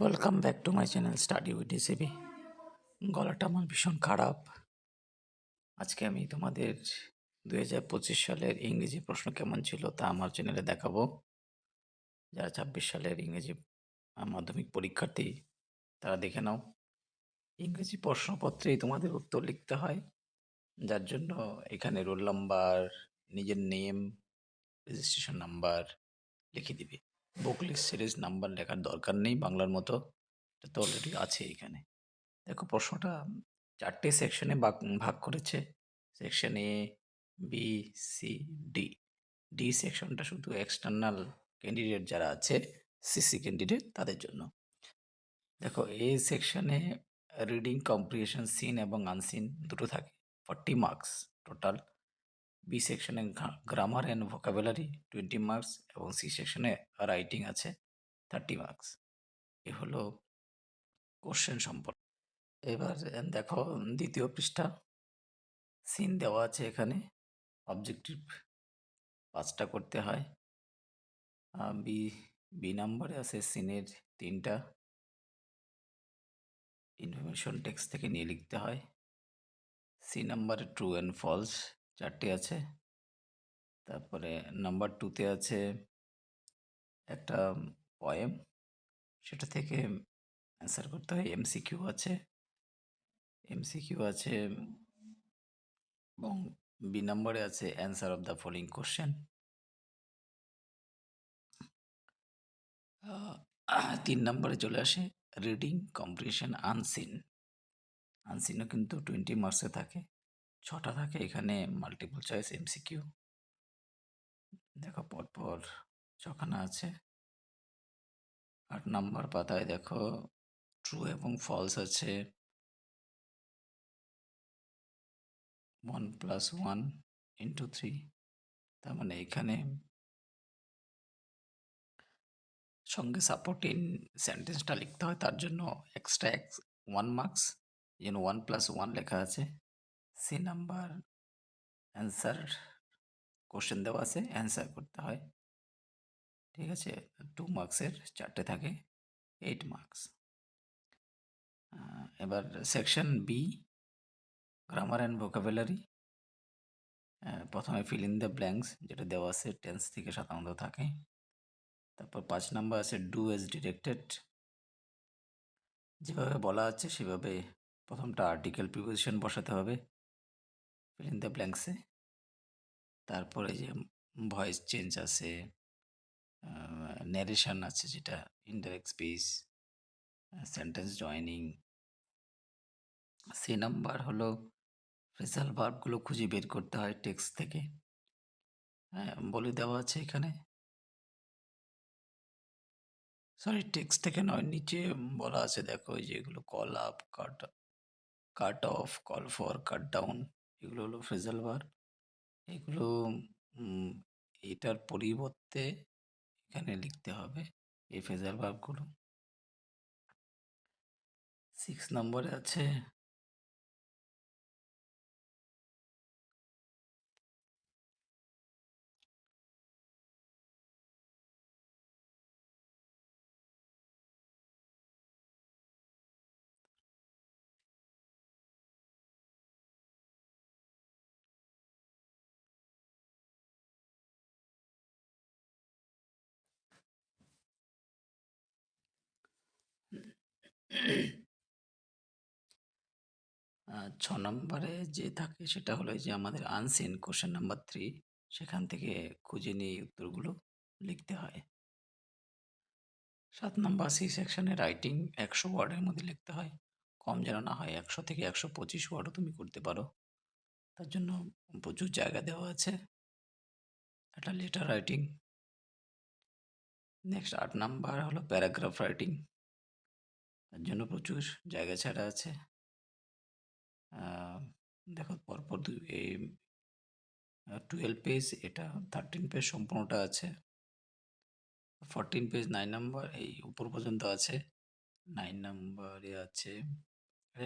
Welcome back to my channel study with DCB. গলাটা আমার ভীষণ খারাপ। আজকে আমি তোমাদের 2025 সালের ইংরেজি প্রশ্ন কেমন ছিল তা আমার চ্যানেলে দেখাবো। যারা 26 সালের ইংরেজি মাধ্যমিক পরীক্ষার্থী তারা দেখে নাও। ইংরেজি প্রশ্নপত্রেই তোমাদের উত্তর লিখতে হয়, যার জন্য এখানে রোল নাম্বার, নিজের নেম, রেজিস্ট্রেশন নাম্বার লিখে দিবে। বুকলিস্ট সিরিজ নাম্বার লেখার দরকার নেই, বাংলার মতো এটা তো অলরেডি আছে এখানে। দেখো প্রশ্নটা 4টে সেকশনে ভাগ করেছে। সেকশন এ, বি, সি, ডি। ডি সেকশনটা শুধু এক্সটার্নাল ক্যান্ডিডেট যারা আছে, সিসি ক্যান্ডিডেট তাদের জন্য। দেখো এই সেকশনে রিডিং কম্প্রিহেনশন, সিন এবং আনসিন দুটো থাকে, 40 মার্কস টোটাল। বি সেকশনে গ্রামার অ্যান্ড ভোকাবুলারি 20 মার্কস এবং সি সেকশনে রাইটিং আছে 30 মার্কস। এ হলো কোশ্চেন সম্পর্ক। এবার দেখো দ্বিতীয় পৃষ্ঠা, সিন দেওয়া আছে এখানে। অবজেক্টিভ 5টা করতে হয়। বি বি নাম্বারে আছে সিনের 3টা। ইনফরমেশন টেক্সট থেকে নিয়ে লিখতে হয়। সি নাম্বারে ট্রু অ্যান্ড ফলস 4টে আছে। তারপরে নাম্বার 2তে আছে একটা পয়েম, সেটা থেকে অ্যান্সার করতে হয়। এমসিকিউ আছে এবং বি নাম্বারে আছে answer of the following question. 3 নম্বরে চলে আসে রিডিং কম্প্রিহেনশন আনসিন। আনসিনও কিন্তু 20 মার্কসে থাকে, 6টা থাকে এখানে মাল্টিপল চয়েস এমসিকিউ। দেখো পরপর 6খানা আছে। 8 নম্বর পাতায় দেখো ট্রু এবং ফলস আছে 1 + 1 × 3। তার মানে এখানে সঙ্গে সাপোর্টিং সেন্টেন্সটা লিখতে হয়, তার জন্য এক্সট্রা 1 মার্কস, যেন 1 + 1 লেখা আছে। সি নাম্বার অ্যান্সার, কোশ্চেন দেওয়া আছে, অ্যান্সার করতে হয়। ঠিক আছে, 2 মার্কসের 4টে থাকে, 8 মার্কস। এবার section B, grammar and vocabulary. প্রথমে ফিল ইন দ্য ব্ল্যাঙ্কস, যেটা দেওয়া আছে টেন্স থেকে সাধারণত থাকে। তারপর 5 নাম্বার আছে ডু এজ ডিরেক্টেড। যেভাবে বলা আছে সেভাবে প্রথমটা আর্টিকেল প্রিপোজিশন বসাতে হবে ফিল ইন দ্য ব্ল্যাঙ্কসে। তারপরে যে ভয়েস চেঞ্জ আছে, ন্যারেশন আছে যেটা indirect speech, sentence joining. C number হলো ফ্রেজাল ভার্বগুলো খুঁজে বের করতে হয় টেক্সট থেকে। বলে দেওয়া আছে এখানে, সরি টেক্সট থেকে নয়, নিচে বলা আছে দেখো, এই যে এগুলো call up, cut off, call for, cut down, এগুলো হলো ফ্রেজাল ভার্ব। এগুলো এটার পরিবর্তে এখানে লিখতে হবে এই ফ্রেজাল ভার্বগুলো। 6 নম্বরে আছে ছ নম্বরে যে থাকে সেটা হলো এই যে আমাদের আনসিন কোশ্চেন নাম্বার 3, সেখান থেকে খুঁজে নিয়ে এই উত্তরগুলো লিখতে হয়। 7 নম্বর সি সেকশনে রাইটিং 100 ওয়ার্ডের মধ্যে লিখতে হয়, কম যেন না হয়, 100 থেকে 125 ওয়ার্ডও তুমি করতে পারো, তার জন্য প্রচুর জায়গা দেওয়া আছে। একটা লেটার রাইটিং। নেক্সট 8 নাম্বার হলো প্যারাগ্রাফ রাইটিং, তার জন্য প্রচুর জায়গা ছাড়া আছে। দেখো পরপর 12 পেজ, এটা 13 পেজ সম্পূর্ণটা আছে। 14 পেজ 9 নাম্বার এই উপর পর্যন্ত আছে। 9 নাম্বারে আছে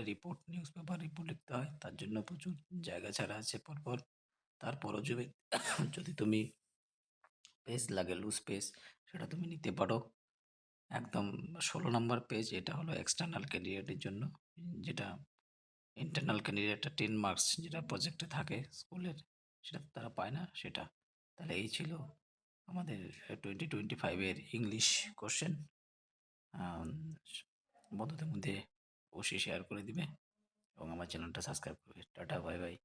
রিপোর্ট, নিউজ পেপার রিপোর্ট লিখতে হয়, তার জন্য প্রচুর জায়গা ছাড়া আছে পরপর। তারপরও যদি যদি তুমি পেজ লাগে লুজ পেজ, সেটা তুমি নিতে পারো। একদম ১৬ নম্বর পেজ, এটা হলো এক্সটার্নাল ক্যান্ডিডেটের জন্য। যেটা ইন্টারনাল ক্যান্ডিডেটটা 10 মার্কস যেটা প্রজেক্টে থাকে স্কুলের, সেটা তো তারা পায় না সেটা। তাহলে এই ছিল আমাদের 2025-এর ইংলিশ কোশ্চেন। বন্ধুদের মধ্যে অবশ্যই শেয়ার করে দিবে এবং আমার চ্যানেলটা সাবস্ক্রাইব করবে। Tata, bye bye.